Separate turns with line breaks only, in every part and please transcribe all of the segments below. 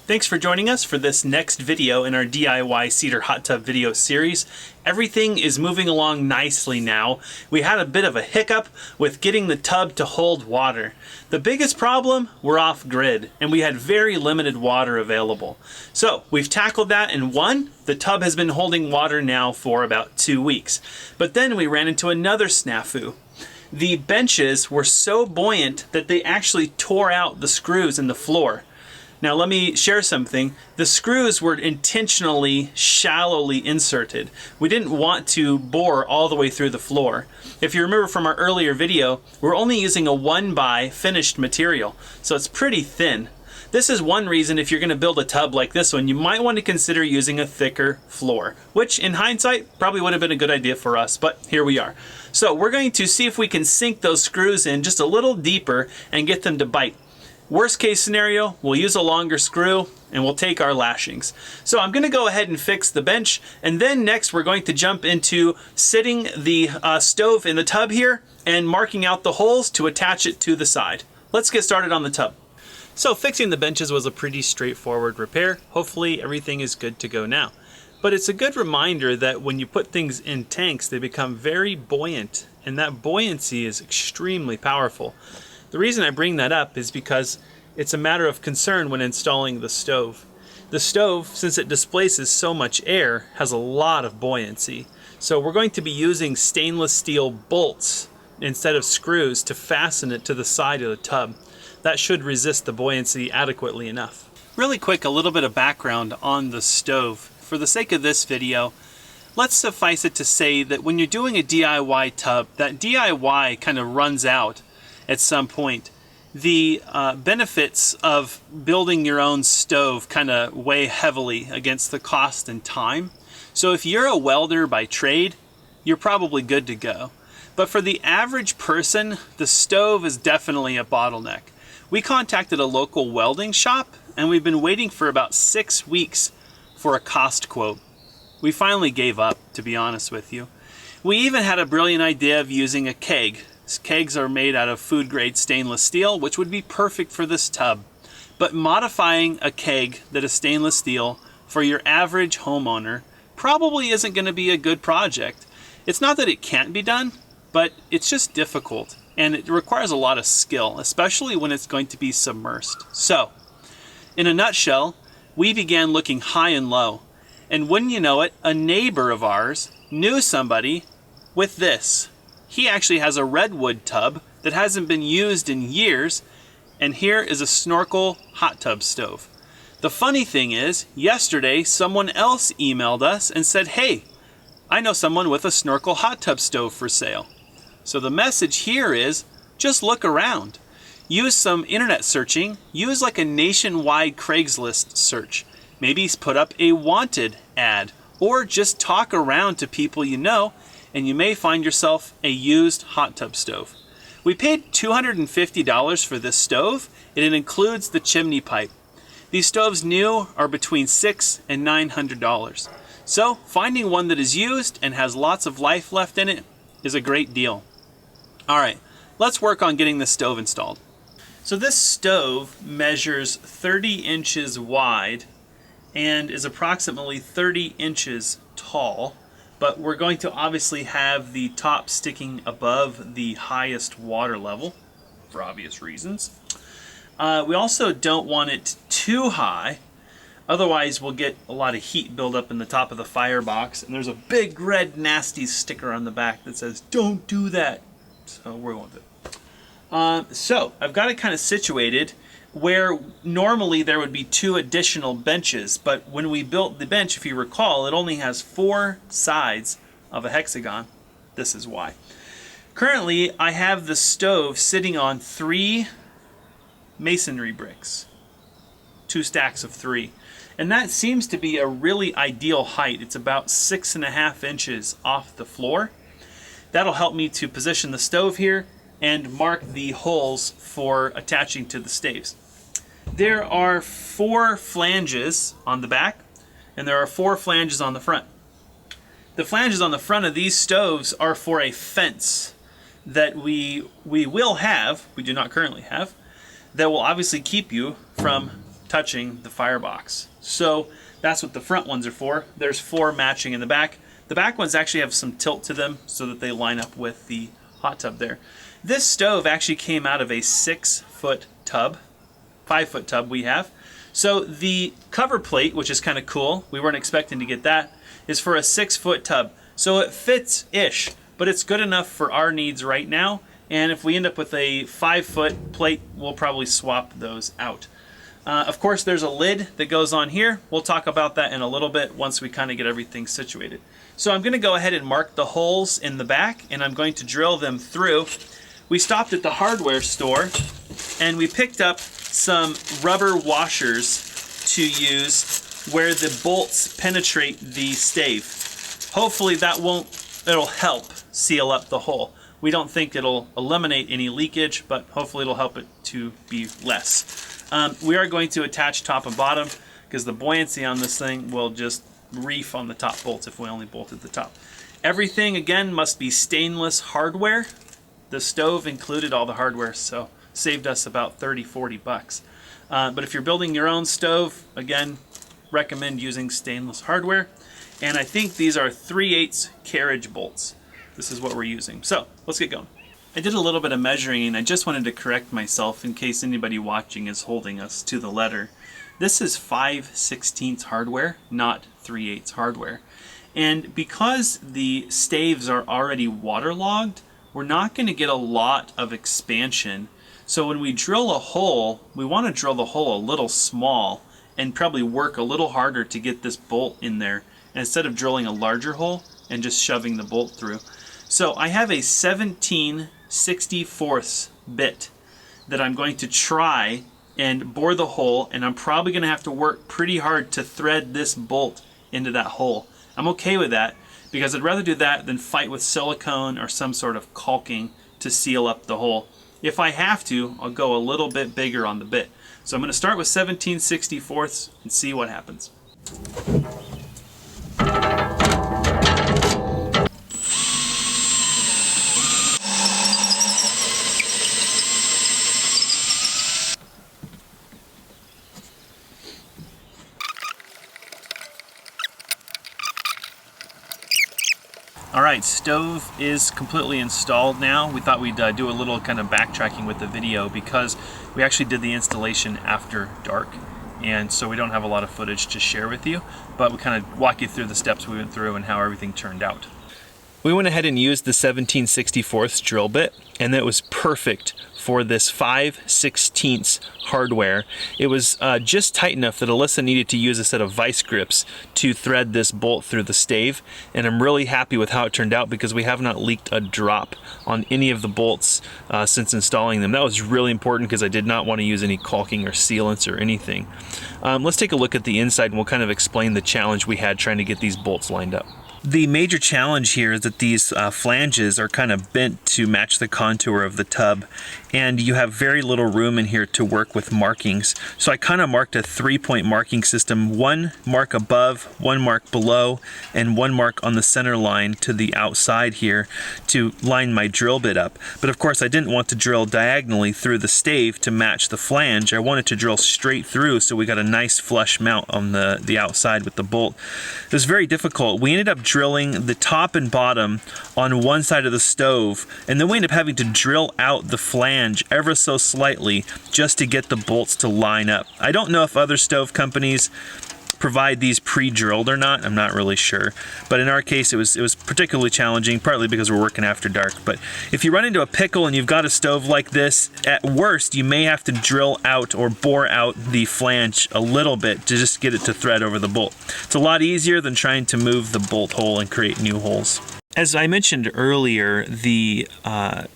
Thanks for joining us for this next video in our DIY Cedar hot tub video series. Everything is moving along nicely now. We had a bit of a hiccup with getting the tub to hold water. The biggest problem, we're off grid and we had very limited water available. So we've tackled that, and the tub has been holding water now for about 2 weeks. But then we ran into another snafu. The benches were so buoyant that they actually tore out the screws in the floor. Now let me share something. The screws were intentionally shallowly inserted. We didn't want to bore all the way through the floor. If you remember from our earlier video, we're only using a 1x finished material, so it's pretty thin. This is one reason if you're going to build a tub like this one, you might want to consider using a thicker floor, which in hindsight probably would have been a good idea for us, but here we are. So we're going to see if we can sink those screws in just a little deeper and get them to bite. Worst case scenario, we'll use a longer screw and we'll take our lashings. So I'm going to go ahead and fix the bench, and then next we're going to jump into sitting the stove in the tub here and marking out the holes to attach it to the side. Let's get started on the tub. So fixing the benches was a pretty straightforward repair. Hopefully everything is good to go now. But it's a good reminder that when you put things in tanks, they become very buoyant, and that buoyancy is extremely powerful. The reason I bring that up is because it's a matter of concern when installing the stove. The stove, since it displaces so much air, has a lot of buoyancy. So we're going to be using stainless steel bolts instead of screws to fasten it to the side of the tub. That should resist the buoyancy adequately enough. Really quick, a little bit of background on the stove. For the sake of this video, let's suffice it to say that when you're doing a DIY tub, that DIY kind of runs out at some point. The benefits of building your own stove kind of weigh heavily against the cost and time. So if you're a welder by trade, you're probably good to go. But for the average person, the stove is definitely a bottleneck. We contacted a local welding shop and we've been waiting for about 6 weeks for a cost quote. We finally gave up, to be honest with you. We even had a brilliant idea of using a keg. Kegs are made out of food-grade stainless steel, which would be perfect for this tub. But modifying a keg that is stainless steel for your average homeowner probably isn't going to be a good project. It's not that it can't be done, but it's just difficult, and it requires a lot of skill, especially when it's going to be submersed. So, in a nutshell, we began looking high and low, and wouldn't you know it, a neighbor of ours knew somebody with this. He actually has a redwood tub that hasn't been used in years, and here is a snorkel hot tub stove. The funny thing is, yesterday someone else emailed us and said, hey, I know someone with a snorkel hot tub stove for sale. So the message here is, just look around. Use some internet searching, use like a nationwide Craigslist search. Maybe put up a wanted ad, or just talk around to people you know, and you may find yourself a used hot tub stove. We paid $250 for this stove, and it includes the chimney pipe. These stoves new are between $600 and $900. So finding one that is used and has lots of life left in it is a great deal. All right, let's work on getting this stove installed. So this stove measures 30 inches wide and is approximately 30 inches tall. But we're going to obviously have the top sticking above the highest water level for obvious reasons. We also don't want it too high, otherwise we'll get a lot of heat build up in the top of the firebox, and there's a big red nasty sticker on the back that says don't do that, so we won't do it. So I've got it kind of situated where normally there would be 2 additional benches, but when we built the bench, if you recall, it only has 4 sides of a hexagon. This is why. Currently, I have the stove sitting on 3 masonry bricks, 2 stacks of 3, and that seems to be a really ideal height. It's about 6.5 inches off the floor. That'll help me to position the stove here and mark the holes for attaching to the staves. There are 4 flanges on the back, and there are 4 flanges on the front. The flanges on the front of these stoves are for a fence that we will have, we do not currently have, that will obviously keep you from touching the firebox. So that's what the front ones are for. There's 4 matching in the back. The back ones actually have some tilt to them so that they line up with the hot tub there. This stove actually came out of a 6-foot tub, 5-foot tub we have. So the cover plate, which is kind of cool, we weren't expecting to get that, is for a 6-foot tub. So it fits-ish, but it's good enough for our needs right now. And if we end up with a 5-foot plate, we'll probably swap those out. Of course, there's a lid that goes on here. We'll talk about that in a little bit once we kind of get everything situated. So I'm going to go ahead and mark the holes in the back, and I'm going to drill them through. We stopped at the hardware store, and we picked up some rubber washers to use where the bolts penetrate the stave. Hopefully it'll help seal up the hole. We don't think it'll eliminate any leakage, but hopefully it'll help it to be less. We are going to attach top and bottom because the buoyancy on this thing will just reef on the top bolts if we only bolted the top. Everything, again, must be stainless hardware. The stove included all the hardware, so saved us about 30-40 bucks. But if you're building your own stove, again, recommend using stainless hardware. And I think these are 3/8 carriage bolts. This is what we're using. So let's get going. I did a little bit of measuring, and I just wanted to correct myself in case anybody watching is holding us to the letter. This is 5/16 hardware, not 3/8 hardware. And because the staves are already waterlogged, we're not going to get a lot of expansion. So when we drill a hole, we want to drill the hole a little small and probably work a little harder to get this bolt in there instead of drilling a larger hole and just shoving the bolt through. So I have a 17/64 bit that I'm going to try and bore the hole, and I'm probably going to have to work pretty hard to thread this bolt into that hole. I'm okay with that because I'd rather do that than fight with silicone or some sort of caulking to seal up the hole. If I have to, I'll go a little bit bigger on the bit. So I'm going to start with 17/64 and see what happens. Alright, stove is completely installed now. We thought we'd do a little kind of backtracking with the video because we actually did the installation after dark, and so we don't have a lot of footage to share with you, but we kind of walk you through the steps we went through and how everything turned out. We went ahead and used the 17/64 drill bit, and it was perfect for this 5/16 hardware. It was just tight enough that Alyssa needed to use a set of vice grips to thread this bolt through the stave, and I'm really happy with how it turned out because we have not leaked a drop on any of the bolts since installing them. That was really important because I did not want to use any caulking or sealants or anything. Let's take a look at the inside and we'll kind of explain the challenge we had trying to get these bolts lined up. The major challenge here is that these flanges are kind of bent to match the contour of the tub, and you have very little room in here to work with markings. So I kind of marked a 3-point marking system, 1 mark above, 1 mark below, and 1 mark on the center line to the outside here to line my drill bit up. But of course I didn't want to drill diagonally through the stave to match the flange. I wanted to drill straight through so we got a nice flush mount on the outside with the bolt. It was very difficult. We ended up drilling the top and bottom on one side of the stove, and then we ended up having to drill out the flange ever so slightly just to get the bolts to line up. I don't know if other stove companies provide these pre-drilled or not. I'm not really sure, but in our case it was particularly challenging, partly because we're working after dark. But if you run into a pickle and you've got a stove like this, at worst you may have to drill out or bore out the flange a little bit to just get it to thread over the bolt. It's a lot easier than trying to move the bolt hole and create new holes. As I mentioned earlier, the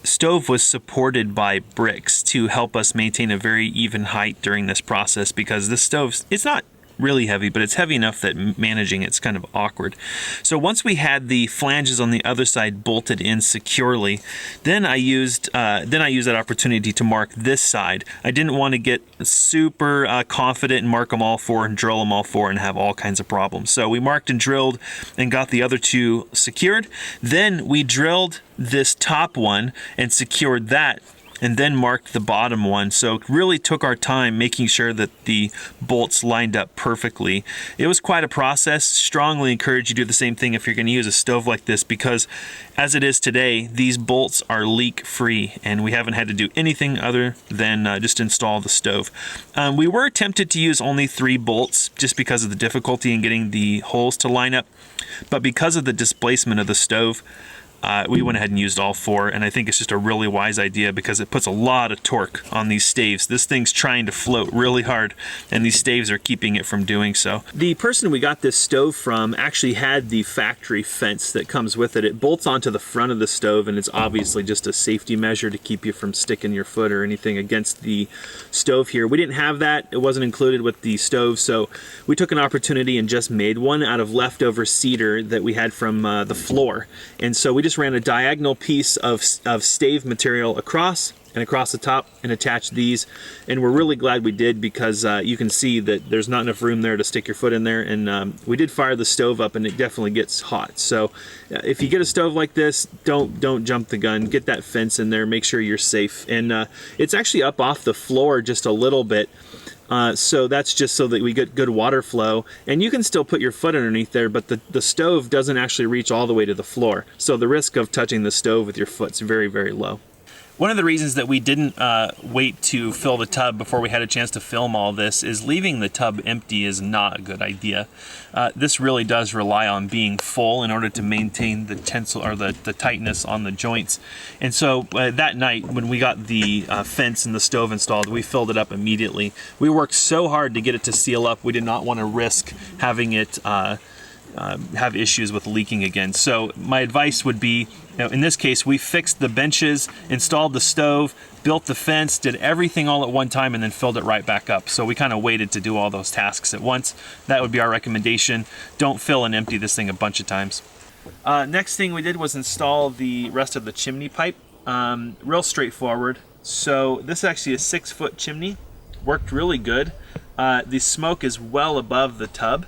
stove was supported by bricks to help us maintain a very even height during this process, because this stove, it's not really heavy, but it's heavy enough that managing it's kind of awkward. So once we had the flanges on the other side bolted in securely, then I used that opportunity to mark this side. I didn't want to get super confident and mark them all 4 and drill them all 4 and have all kinds of problems. So we marked and drilled and got the other 2 secured. Then we drilled this top one and secured that and then marked the bottom one. So really took our time making sure that the bolts lined up perfectly. It was quite a process. Strongly encourage you to do the same thing if you're going to use a stove like this, because as it is today, these bolts are leak free and we haven't had to do anything other than just install the stove. We were tempted to use only 3 bolts just because of the difficulty in getting the holes to line up, but because of the displacement of the stove, we went ahead and used all 4, and I think it's just a really wise idea because it puts a lot of torque on these staves. This thing's trying to float really hard, and these staves are keeping it from doing so. The person we got this stove from actually had the factory fence that comes with it. It bolts onto the front of the stove, and it's obviously just a safety measure to keep you from sticking your foot or anything against the stove here. We didn't have that. It wasn't included with the stove, so we took an opportunity and just made one out of leftover cedar that we had from the floor. And so we just ran a diagonal piece of stave material across and across the top and attached these, and we're really glad we did because you can see that there's not enough room there to stick your foot in there, and we did fire the stove up and it definitely gets hot. So if you get a stove like this, don't jump the gun. Get that fence in there, make sure you're safe. And it's actually up off the floor just a little bit. So that's just so that we get good water flow, and you can still put your foot underneath there, but the stove doesn't actually reach all the way to the floor. So the risk of touching the stove with your foot's very, very low. One of the reasons that we didn't wait to fill the tub before we had a chance to film all this is leaving the tub empty is not a good idea. This really does rely on being full in order to maintain the tensile or the tightness on the joints. And so that night when we got the fence and the stove installed, we filled it up immediately. We worked so hard to get it to seal up. We did not want to risk having it have issues with leaking again. So my advice would be, in this case, we fixed the benches, installed the stove, built the fence, did everything all at one time, and then filled it right back up. So we kind of waited to do all those tasks at once. That would be our recommendation. Don't fill and empty this thing a bunch of times. Next thing we did was install the rest of the chimney pipe. Real straightforward. So this is actually a 6-foot chimney. Worked really good. The smoke is well above the tub.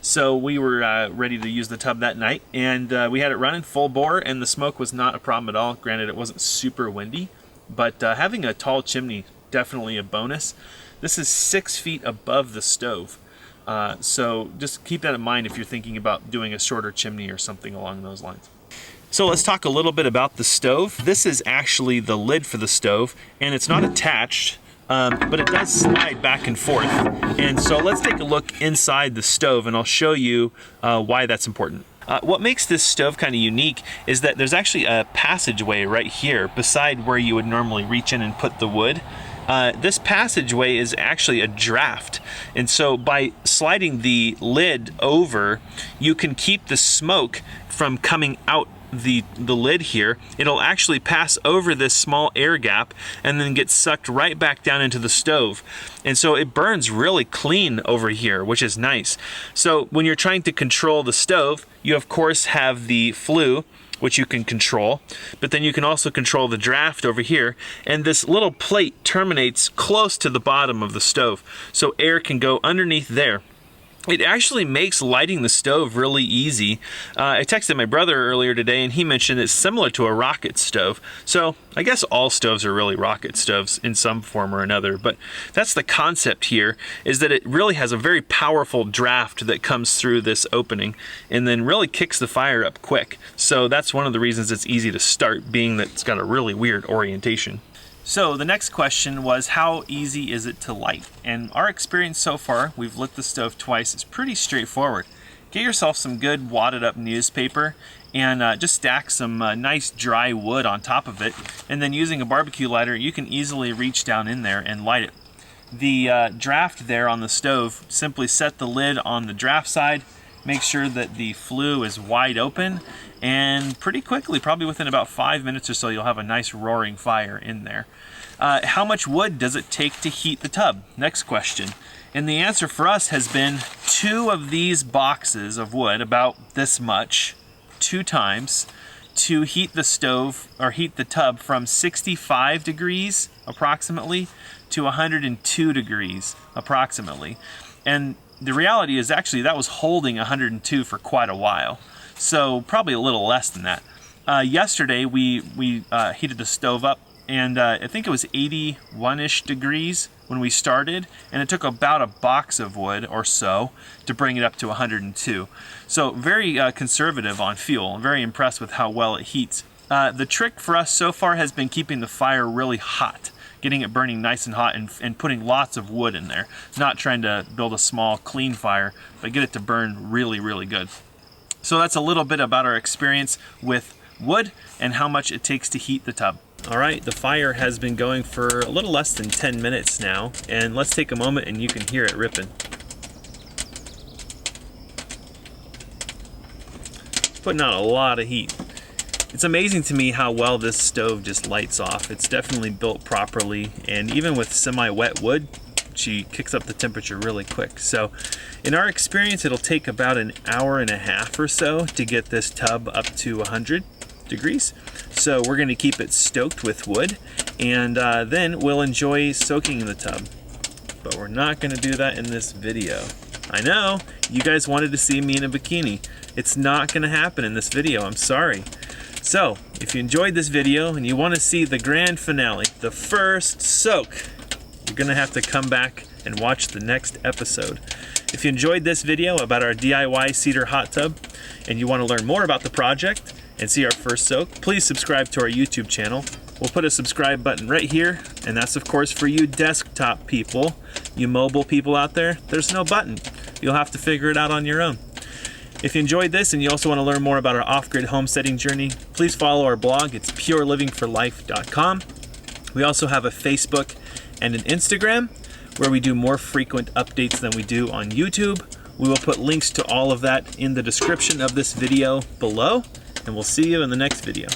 So we were ready to use the tub that night, and we had it running full bore, and the smoke was not a problem at all. Granted, it wasn't super windy, but having a tall chimney, definitely a bonus. This is 6 feet above the stove. So just keep that in mind if you're thinking about doing a shorter chimney or something along those lines. So let's talk a little bit about the stove. This is actually the lid for the stove, and it's not attached. But it does slide back and forth. And so let's take a look inside the stove, and I'll show you why that's important. What makes this stove kind of unique is that there's actually a passageway right here beside where you would normally reach in and put the wood. This passageway is actually a draft, and so by sliding the lid over, you can keep the smoke from coming out the lid here. It'll actually pass over this small air gap and then get sucked right back down into the stove. And so it burns really clean over here, which is nice. So when you're trying to control the stove, you of course have the flue, which you can control, but then you can also control the draft over here, and this little plate terminates close to the bottom of the stove, so air can go underneath there. It actually makes lighting the stove really easy. I texted my brother earlier today, and he mentioned it's similar to a rocket stove. So I guess all stoves are really rocket stoves in some form or another, but that's the concept here, is that it really has a very powerful draft that comes through this opening and then really kicks the fire up quick. So that's one of the reasons it's easy to start, being that it's got a really weird orientation. So the next question was, how easy is it to light? And our experience so far, we've lit the stove twice, it's pretty straightforward. Get yourself some good wadded up newspaper and just stack some nice dry wood on top of it, and then using a barbecue lighter you can easily reach down in there and light it. The draft there on the stove, simply set the lid on the draft side, make sure that the flue is wide open, and pretty quickly, probably within about 5 minutes or so, you'll have a nice roaring fire in there. How much wood does it take to heat the tub? Next question. And the answer for us has been 2 of these boxes of wood, about this much, 2 times, to heat the stove, or heat the tub from 65 degrees approximately to 102 degrees approximately. And the reality is actually that was holding 102 for quite a while. So probably a little less than that. Yesterday we heated the stove up and I think it was 81-ish degrees when we started, and it took about a box of wood or so to bring it up to 102. So very conservative on fuel. I'm very impressed with how well it heats. The trick for us so far has been keeping the fire really hot, getting it burning nice and hot, and putting lots of wood in there. Not trying to build a small, clean fire, but get it to burn really, really good. So that's a little bit about our experience with wood and how much it takes to heat the tub. All right, the fire has been going for a little less than 10 minutes now, and let's take a moment and you can hear it ripping. Putting out a lot of heat. It's amazing to me how well this stove just lights off. It's definitely built properly, and even with semi-wet wood, she kicks up the temperature really quick. So in our experience, it'll take about an hour and a half or so to get this tub up to 100 degrees. So we're going to keep it stoked with wood, and then we'll enjoy soaking in the tub. But we're not going to do that in this video. I know, you guys wanted to see me in a bikini. It's not going to happen in this video, I'm sorry. So, if you enjoyed this video and you want to see the grand finale, the first soak, you're going to have to come back and watch the next episode. If you enjoyed this video about our DIY Cedar hot tub and you want to learn more about the project and see our first soak, please subscribe to our YouTube channel. We'll put a subscribe button right here, and that's of course for you desktop people. You mobile people out there, there's no button. You'll have to figure it out on your own. If you enjoyed this and you also want to learn more about our off-grid homesteading journey, please follow our blog. It's purelivingforlife.com. We also have a Facebook and an Instagram where we do more frequent updates than we do on YouTube. We will put links to all of that in the description of this video below, and we'll see you in the next video.